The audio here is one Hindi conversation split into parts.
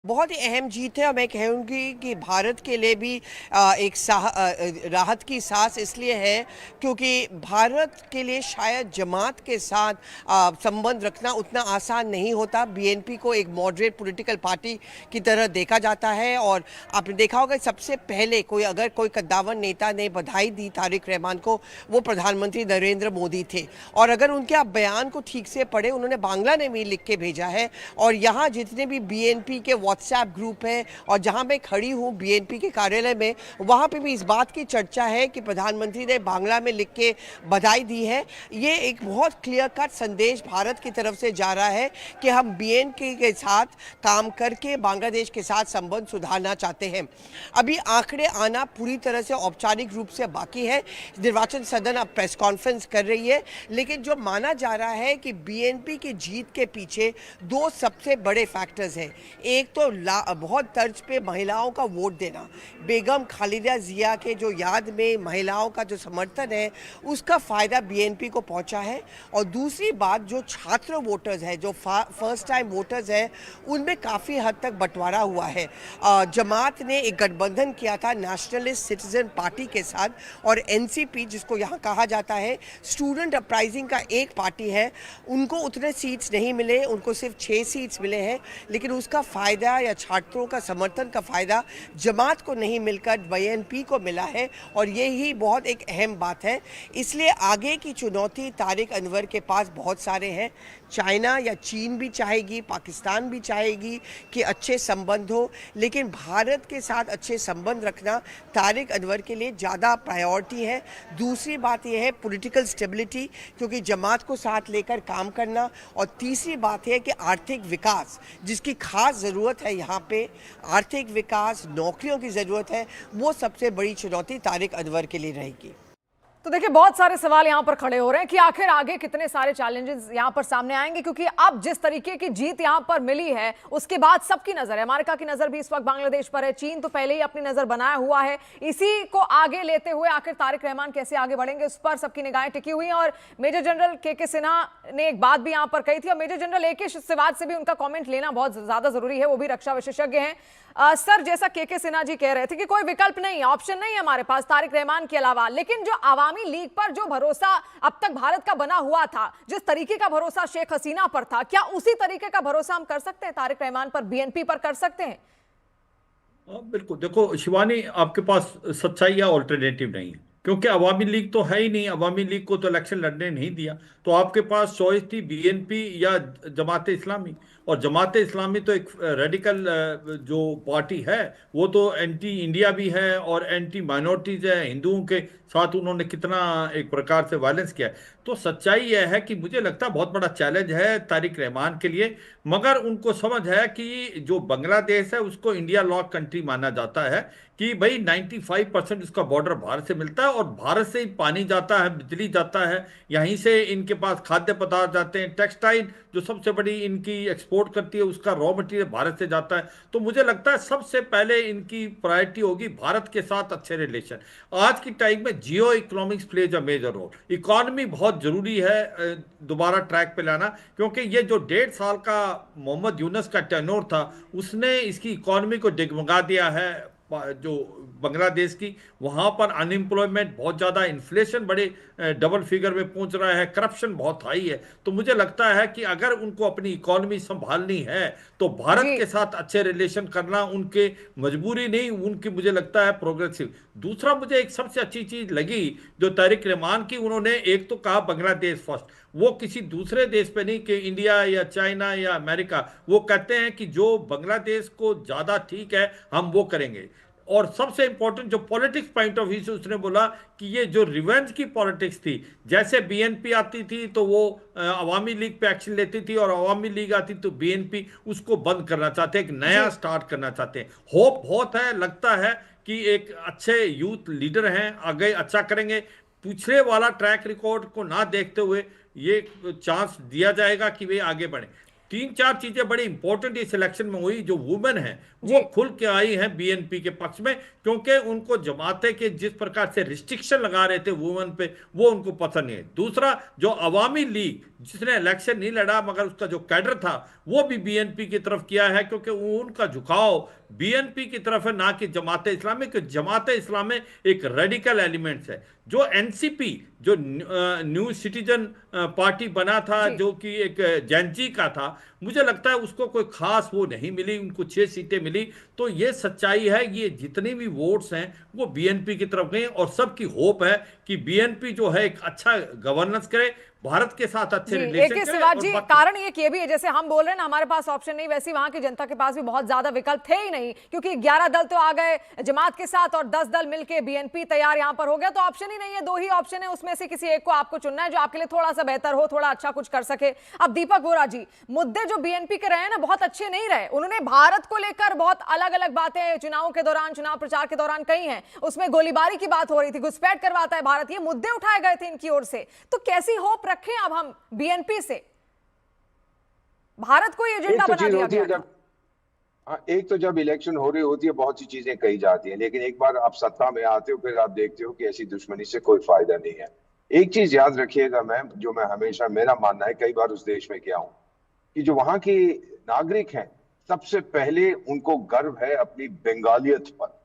बहुत ही अहम जीत है और मैं कहूँगी कि भारत के लिए भी एक राहत की सांस इसलिए है क्योंकि भारत के लिए शायद जमात के साथ संबंध रखना उतना आसान नहीं होता। बीएनपी को एक मॉडरेट पॉलिटिकल पार्टी की तरह देखा जाता है और आपने देखा होगा सबसे पहले अगर कोई कद्दावर नेता ने बधाई दी तारिक रहमान को, वो प्रधानमंत्री नरेंद्र मोदी थे। और अगर उनके आप बयान को ठीक से पढ़े, उन्होंने बांग्ला में भी लिख के भेजा है। और यहाँ जितने भी बीएनपी के व्हाट्सएप ग्रुप है और जहां मैं खड़ी हूं बीएनपी के कार्यालय में, वहां पे भी इस बात की चर्चा है कि प्रधानमंत्री ने बांग्ला में लिख के बधाई दी है। ये एक बहुत क्लियर कट संदेश भारत की तरफ से जा रहा है कि हम बीएनपी के साथ काम करके बांग्लादेश के साथ संबंध सुधारना चाहते हैं। अभी आंकड़े आना पूरी तरह से औपचारिक रूप से बाकी है। निर्वाचन सदन अब प्रेस कॉन्फ्रेंस कर रही है, लेकिन जो माना जा रहा है कि बीएनपी की जीत के पीछे दो सबसे बड़े फैक्टर्स हैं। एक तो बहुत तर्ज पे महिलाओं का वोट देना, बेगम खालिदा जिया के जो याद में महिलाओं का जो समर्थन है उसका फ़ायदा बीएनपी को पहुंचा है। और दूसरी बात, जो छात्र वोटर्स है, जो फर्स्ट टाइम वोटर्स है, उनमें काफ़ी हद तक बंटवारा हुआ है। जमात ने एक गठबंधन किया था नेशनलिस्ट सिटीजन पार्टी के साथ, और एनसीपी जिसको यहाँ कहा जाता है स्टूडेंट अपराइजिंग का एक पार्टी है, उनको उतने सीट्स नहीं मिले, उनको सिर्फ 6 सीट्स मिले हैं। लेकिन उसका फ़ायदा या छात्रों का समर्थन का फ़ायदा जमात को नहीं मिलकर बीएनपी को मिला है, और यही बहुत एक अहम बात है। इसलिए आगे की चुनौती तारिक अनवर के पास बहुत सारे हैं। चाइना या चीन भी चाहेगी, पाकिस्तान भी चाहेगी कि अच्छे संबंध हो, लेकिन भारत के साथ अच्छे संबंध रखना तारिक अनवर के लिए ज़्यादा प्रायोरिटी है। दूसरी बात यह है पॉलिटिकल स्टेबिलिटी, क्योंकि जमात को साथ लेकर काम करना। और तीसरी बात है कि आर्थिक विकास, जिसकी खास ज़रूरत है यहाँ पे, आर्थिक विकास, नौकरियों की ज़रूरत है, वो सबसे बड़ी चुनौती तारिक अनवर के लिए रहेगी। तो देखिए, बहुत सारे सवाल यहां पर खड़े हो रहे हैं कि आखिर आगे कितने सारे चैलेंजेस यहां पर सामने आएंगे, क्योंकि अब जिस तरीके की जीत यहां पर मिली है उसके बाद सबकी नजर है, अमेरिका की नजर भी इस वक्त बांग्लादेश पर है, चीन तो पहले ही अपनी नजर बनाया हुआ है। इसी को आगे लेते हुए आखिर तारिक रहमान कैसे आगे बढ़ेंगे, उस पर सबकी निगाहें टिकी हुई हैं। और मेजर जनरल के सिन्हा ने एक बात भी यहां पर कही थी, और मेजर जनरल AK सिवाज से भी उनका कॉमेंट लेना बहुत ज्यादा जरूरी है, वो भी रक्षा विशेषज्ञ हैं। सर, जैसा के सिन्हा जी कह रहे थे कि कोई विकल्प नहीं, ऑप्शन नहीं है हमारे पास तारिक रहमान के अलावा, लेकिन जो आवामी लीग पर जो भरोसा अब तक भारत का बना हुआ था, जिस तरीके का भरोसा शेख हसीना पर था, क्या उसी तरीके का भरोसा हम कर सकते हैं तारिक रहमान पर, बीएनपी पर कर सकते हैं? बिल्कुल। देखो शिवानी, आपके पास सच्चाई या ऑल्टरनेटिव नहीं है, क्योंकि अवामी लीग तो है ही नहीं। अवामी लीग को तो इलेक्शन लड़ने नहीं दिया, तो आपके पास चॉइस थी बीएनपी या जमात इस्लामी। और जमात इस्लामी तो एक रेडिकल जो पार्टी है, वो तो एंटी इंडिया भी है और एंटी माइनॉरिटीज है। हिंदुओं के साथ उन्होंने कितना एक प्रकार से वायलेंस किया है। तो सच्चाई यह है कि मुझे लगता है बहुत बड़ा चैलेंज है तारिक रहमान के लिए, मगर उनको समझ है कि जो बांग्लादेश है उसको इंडिया लॉक कंट्री माना जाता है, कि भाई 95% उसका बॉर्डर भारत से मिलता है और भारत से ही पानी जाता है, बिजली जाता है, यहीं से इनके पास खाद्य पदार्थ जाते हैं, टेक्सटाइल जो सबसे बड़ी इनकी एक्सपोर्ट करती है उसका रॉ मटेरियल भारत से जाता है। तो मुझे लगता है सबसे पहले इनकी प्रायोरिटी होगी भारत के साथ अच्छे रिलेशन। आज की टाइम में geo economics plays a major role. Economy बहुत जरूरी है दोबारा ट्रैक पे लाना, क्योंकि ये जो 1.5 साल का मोहम्मद यूनुस का टेन्योर था, उसने इसकी इकॉनमी को डगमगा दिया है। जो बांग्लादेश की, वहां पर अनएम्प्लॉयमेंट बहुत ज़्यादा, इन्फ्लेशन बड़े डबल फिगर में पहुंच रहा है, करप्शन बहुत हाई है। तो मुझे लगता है कि अगर उनको अपनी इकॉनमी संभालनी है तो भारत के साथ अच्छे रिलेशन करना उनके मजबूरी नहीं, उनकी मुझे लगता है प्रोग्रेसिव। दूसरा, मुझे एक सबसे अच्छी चीज लगी जो तारिक रहमान की, उन्होंने एक तो कहा बांग्लादेश फर्स्ट, वो किसी दूसरे देश पे नहीं कि इंडिया या चाइना या अमेरिका, वो कहते हैं कि जो बांग्लादेश को ज़्यादा ठीक है हम वो करेंगे। और सबसे इंपॉर्टेंट जो पॉलिटिक्स पॉइंट ऑफ व्यू से उसने बोला कि ये जो रिवेंज की पॉलिटिक्स थी, जैसे बीएनपी आती थी तो वो अवामी लीग पे एक्शन लेती थी, और अवामी लीग आती तो बीएनपी, उसको बंद करना चाहते हैं, एक नया स्टार्ट करना चाहते हैं। होप बहुत है, लगता है कि एक अच्छे यूथ लीडर हैं, आगे अच्छा करेंगे। पिछले वाला ट्रैक रिकॉर्ड को ना देखते हुए ये चांस दिया जाएगा कि वे आगे बढ़े। तीन चार चीजें बड़ी इंपॉर्टेंट इस इलेक्शन में हुई। जो वुमेन है जी। वो खुल के आई हैं बीएनपी के पक्ष में, क्योंकि उनको जमाते के जिस प्रकार से रिस्ट्रिक्शन लगा रहे थे वुमेन पे, वो उनको पसंद नहीं है। दूसरा, जो अवामी लीग जिसने इलेक्शन नहीं लड़ा मगर उसका जो कैडर था वो भी बीएनपी की तरफ किया है, क्योंकि उनका झुकाव बीएनपी की तरफ है, ना कि जमाते इस्लामी। कि जमाते इस्लामी एक रेडिकल एलिमेंट्स है। जो एनसीपी, जो न्यू सिटीजन पार्टी बना था, जी। जो कि एक जैनजी का था, मुझे लगता है उसको कोई खास वो नहीं मिली, उनको 6 सीटें मिली। तो ये सच्चाई है, ये जितनी भी वोट्स हैं वो बीएनपी की तरफ गए, और सबकी होप है कि बीएनपी जो है एक अच्छा गवर्नेंस करे, भारत के साथ अच्छे जी, रिलेशन AK करे। सिवाज और जी, बाकी कारण ये भी है, जैसे हम बोल रहे हैं ना हमारे पास ऑप्शन नहीं, वैसे वहां की जनता के पास भी बहुत ज्यादा विकल्प थे ही नहीं, क्योंकि 11 दल तो आ गए जमात के साथ और 10 दल मिलके बीएनपी तैयार यहां पर हो गया, तो ऑप्शन ही नहीं है। 2 ही ऑप्शन है, उसमें से किसी एक को आपको चुनना है जो आपके लिए थोड़ा सा बेहतर हो, थोड़ा अच्छा कुछ कर सके। अब दीपक वोरा जी, मुद्दे जो बीएनपी के रहे हैं ना बहुत अच्छे नहीं रहे। उन्होंने भारत को लेकर बहुत अलग अलग बातें चुनाव के दौरान, चुनाव प्रचार के दौरान कही हैं। उसमें गोलीबारी की बात हो रही थी, घुसपैठ करवाता है भारत, ये मुद्दे उठाए गए थे इनकी ओर से। तो कैसी होप रखें अब हम बीएनपी से? भारत को ये एजेंडा बना दिया गया था। एक तो जब इलेक्शन हो रही होती है बहुत सी चीजें कही जाती हैं, लेकिन एक बार आप सत्ता में आते हो फिर आप देखते हो कि ऐसी दुश्मनी से कोई फायदा नहीं है। एक चीज याद रखिएगा मैम, जो मैं हमेशा, मेरा मानना है, कई बार उस देश में गया हूं, कि जो वहां के नागरिक हैं सबसे पहले उनको गर्व है अपनी बंगालियत पर।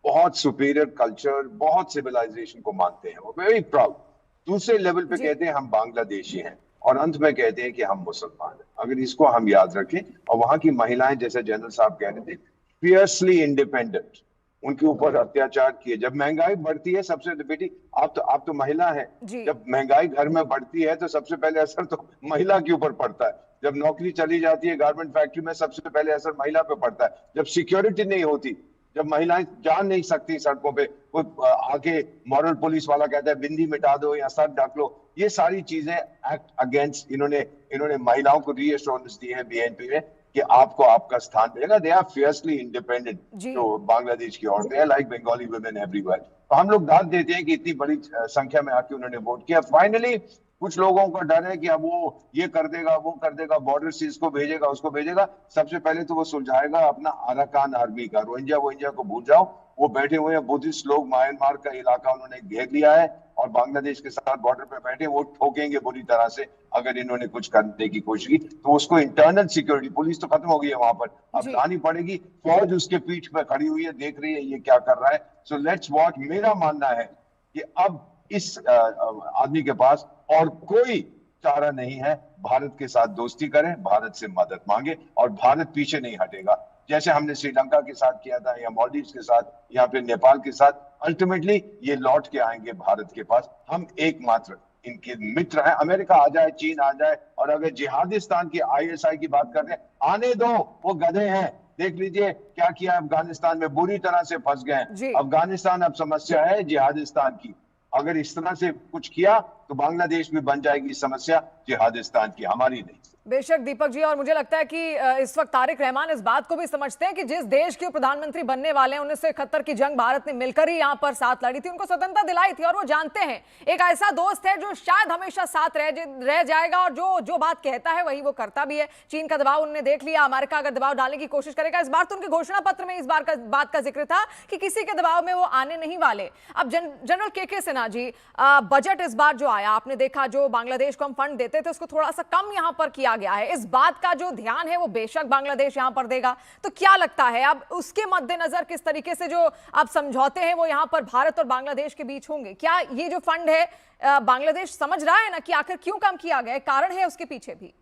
बहुत सुपीरियर कल्चर, बहुत सिविलाइजेशन को मानते हैं, वो वेरी प्राउड। दूसरे लेवल पे कहते हैं हम बांग्लादेशी हैं, और अंत में कहते हैं कि हम मुसलमान हैं। अगर इसको हम याद रखें, और वहां की महिलाएं, जैसे जनरल साहब कह रहे थे, फियर्सली इंडिपेंडेंट, उनके ऊपर अत्याचार किए। जब महंगाई बढ़ती है, सबसे बेटी आप तो महिला है, जब महंगाई घर में बढ़ती है तो सबसे पहले असर तो महिला के ऊपर पड़ता है। जब नौकरी चली जाती है गारमेंट फैक्ट्री में, सबसे पहले असर महिला पे पड़ता है। जब सिक्योरिटी नहीं होती, जब महिलाएं जा नहीं सकती सड़कों पे, कोई आके मॉरल पुलिस वाला कहता है बिंदी मिटा दो या सर ढक लो, ये सारी चीजें एक्ट अगेंस्ट। इन्होंने महिलाओं को रीएश्योरेंस दी है बीएनपी में कि आपको आपका स्थान मिलेगा। दे आर फियर्सली इंडिपेंडेंट, जो बांग्लादेश की औरतें हैं, लाइक बंगाली वुमेन एवरीवेयर। तो हम लोग दाद देते हैं कि इतनी बड़ी संख्या में आके उन्होंने वोट किया। फाइनली कुछ लोगों का डर है कि अब वो ये कर देगा, वो कर देगा, बॉर्डर से इसको भेजेगा, उसको भेजेगा। सबसे पहले तो वो सुलझाएगा अपना अराकान आर्मी का। रोहिंग्या को भूल जाओ, वो बैठे हुए हैं बुद्धिस्ट लोग, म्यांमार का इलाका उन्होंने घेर लिया है और बांग्लादेश के साथ बॉर्डर पे बैठे, वो ठोकेंगे बुरी तरह से अगर इन्होंने कुछ करने की कोशिश की। तो उसको इंटरनल सिक्योरिटी, पुलिस तो खत्म हो गई है वहां पर, अब लानी पड़ेगी। फौज उसके पीठ पे खड़ी हुई है, देख रही है ये क्या कर रहा है। So let's watch. मेरा मानना है कि अब इस आदमी के पास और कोई चारा नहीं है, भारत के साथ दोस्ती करें, भारत से मदद मांगे, और भारत पीछे नहीं हटेगा। जैसे हमने श्रीलंका के साथ किया था, या मालदीव्स के साथ, या फिर नेपाल के साथ, अल्टीमेटली ये लौट के आएंगे भारत के पास। हम एकमात्र इनके मित्र हैं। अमेरिका आ जाए, चीन आ जाए, और अगर जिहादिस्तान की, आईएसआई की बात कर रहे हैं, आने दो, वो गधे हैं। देख लीजिए क्या किया अफगानिस्तान में, बुरी तरह से फंस गए। अफगानिस्तान अब समस्या है जिहादिस्तान की। अगर इस तरह से कुछ किया तो बांग्लादेश में बन जाएगी समस्या जिहादिस्तान की, हमारी नहीं। बेशक दीपक जी, और मुझे लगता है कि इस वक्त तारिक रहमान इस बात को भी समझते हैं कि जिस देश के प्रधानमंत्री बनने वाले हैं, 1971 की जंग भारत ने मिलकर ही यहां पर साथ लड़ी थी, उनको स्वतंत्रता दिलाई थी, और वो जानते हैं एक ऐसा दोस्त है जो शायद हमेशा साथ रह जाएगा, और जो बात कहता है वही वो करता भी है। चीन का दबाव उन्होंने देख लिया, अमेरिका अगर दबाव डालने की कोशिश करेगा, इस बार तो उनके घोषणा पत्र में इस बार का बात का जिक्र था कि किसी के दबाव में वो आने नहीं वाले। अब जनरल के सिन्हा जी, बजट इस बार जो आया, आपने देखा जो बांग्लादेश को हम फंड देते थे उसको थोड़ा सा कम यहां पर किया गया है। इस बात का जो ध्यान है वो बेशक बांग्लादेश यहां पर देगा, तो क्या लगता है अब उसके मद्देनजर किस तरीके से जो आप समझौते हैं वो यहां पर भारत और बांग्लादेश के बीच होंगे? क्या ये जो फंड है बांग्लादेश समझ रहा है ना कि आखिर क्यों कम किया गया, कारण है उसके पीछे भी?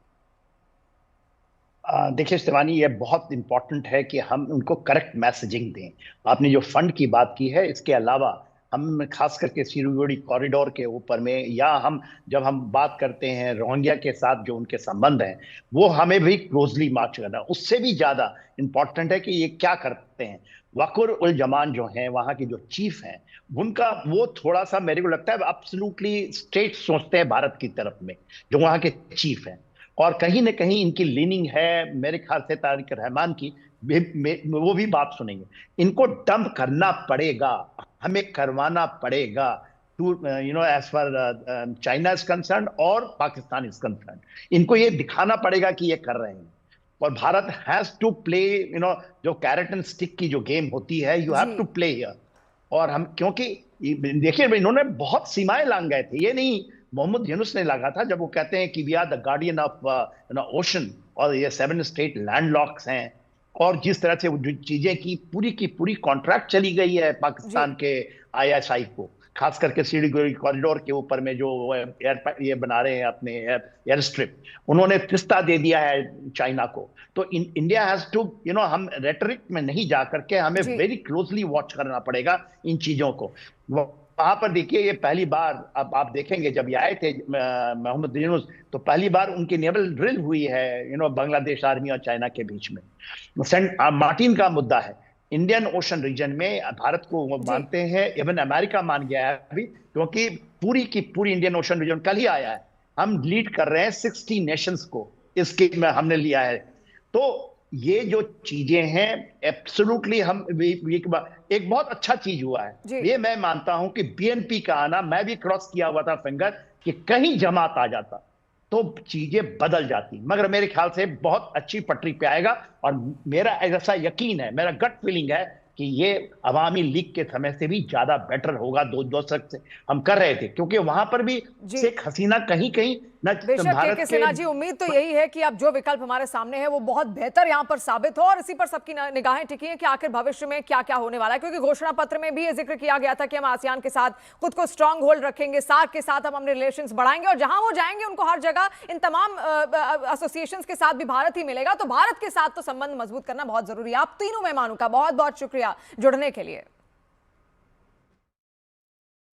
देखिए शिवानी, ये बहुत इंपॉर्टेंट है कि हम उनको करेक्ट मैसेजिंग दें। आपने जो फंड की बात की है, इसके अलावा हम खास करके सिलीगुड़ी कॉरिडोर के ऊपर में, या जब हम बात करते हैं रोहिंग्या के साथ जो उनके संबंध हैं, वो हमें भी क्लोजली मार्च करना। उससे भी ज्यादा इंपॉर्टेंट है कि ये क्या करते हैं। वक़ुर उल जमान जो हैं, वहाँ की जो चीफ हैं, उनका वो थोड़ा सा मेरे को लगता है एब्सोल्युटली स्ट्रेट सोचते हैं भारत की तरफ में, जो वहाँ के चीफ हैं, और कहीं ना कहीं इनकी लीनिंग है मेरे ख्याल से तारिक रहमान की, वो भी बात सुनेंगे। इनको डंप करना पड़ेगा, हमें करवाना पड़ेगा। as far China is concerned और पाकिस्तान is concerned. इनको ये दिखाना पड़ेगा कि ये कर रहे हैं, और भारत हैज टू प्ले जो कैरेट एंड स्टिक की जो गेम होती है, you have to play here. और हम, क्योंकि देखिए इन्होंने बहुत सीमाएं लांग गए थे, ये नहीं मोहम्मद यूनुस ने लगा था जब वो कहते हैं कि we are the guardian of ocean, और ये 7 स्टेट लैंडलॉक्स हैं, और जिस तरह से जो चीजें की पूरी कॉन्ट्रैक्ट चली गई है पाकिस्तान के ISI को, खास करके सिलीगुड़ी कॉरिडोर के ऊपर में जो ये बना रहे हैं अपने एयर स्ट्रिप, उन्होंने फिस्ता दे दिया है चाइना को. तो इंडिया हैज टू हम रेटरिक में नहीं जा करके हमें वेरी क्लोजली वॉच करना पड़ेगा इन चीजों को. वहां पर देखिए ये पहली बार, अब आप देखेंगे जब ये आए थे मोहम्मद यूनुस, तो पहली बार उनकी नेवल ड्रिल हुई है बांग्लादेश आर्मी और चाइना के बीच में. सेंट मार्टिन का मुद्दा है इंडियन ओशन रीजन में, भारत को वो मानते हैं, इवन अमेरिका मान गया है अभी, क्योंकि पूरी की पूरी इंडियन ओशन रीजन कल ही आया है. हम लीड कर रहे हैं 60 नेशंस को, इसके में हमने लिया है. तो ये जो चीजें हैं एब्सोल्युटली हम एक बहुत अच्छा चीज हुआ है. ये मैं मानता हूं कि BNP का आना, मैं भी क्रॉस किया हुआ था फिंगर कि कहीं जमात आ जाता तो चीजें बदल जाती, मगर मेरे ख्याल से बहुत अच्छी पटरी पे आएगा. और मेरा ऐसा यकीन है, मेरा गट फीलिंग है कि ये अवामी लीग के समय से भी ज्यादा बेटर होगा. 2 दशक से हम कर रहे थे, क्योंकि वहां पर भी शेख हसीना कहीं कहीं बेशक के सिन्हा जी, उम्मीद तो यही है कि अब जो विकल्प हमारे सामने है वो बहुत बेहतर यहाँ पर साबित हो, और इसी पर सबकी निगाहें टिकी हैं कि आखिर भविष्य में क्या क्या होने वाला है. क्योंकि घोषणा पत्र में भी ये जिक्र किया गया था कि हम आसियान के साथ खुद को स्ट्रांग होल्ड रखेंगे, सार्क के साथ हम अपने रिलेशंस बढ़ाएंगे, और जहां वो जाएंगे उनको हर जगह इन तमाम एसोसिएशंस के साथ भी भारत ही मिलेगा. तो भारत के साथ तो संबंध मजबूत करना बहुत जरूरी है. आप तीनों मेहमानों का बहुत बहुत शुक्रिया जुड़ने के लिए.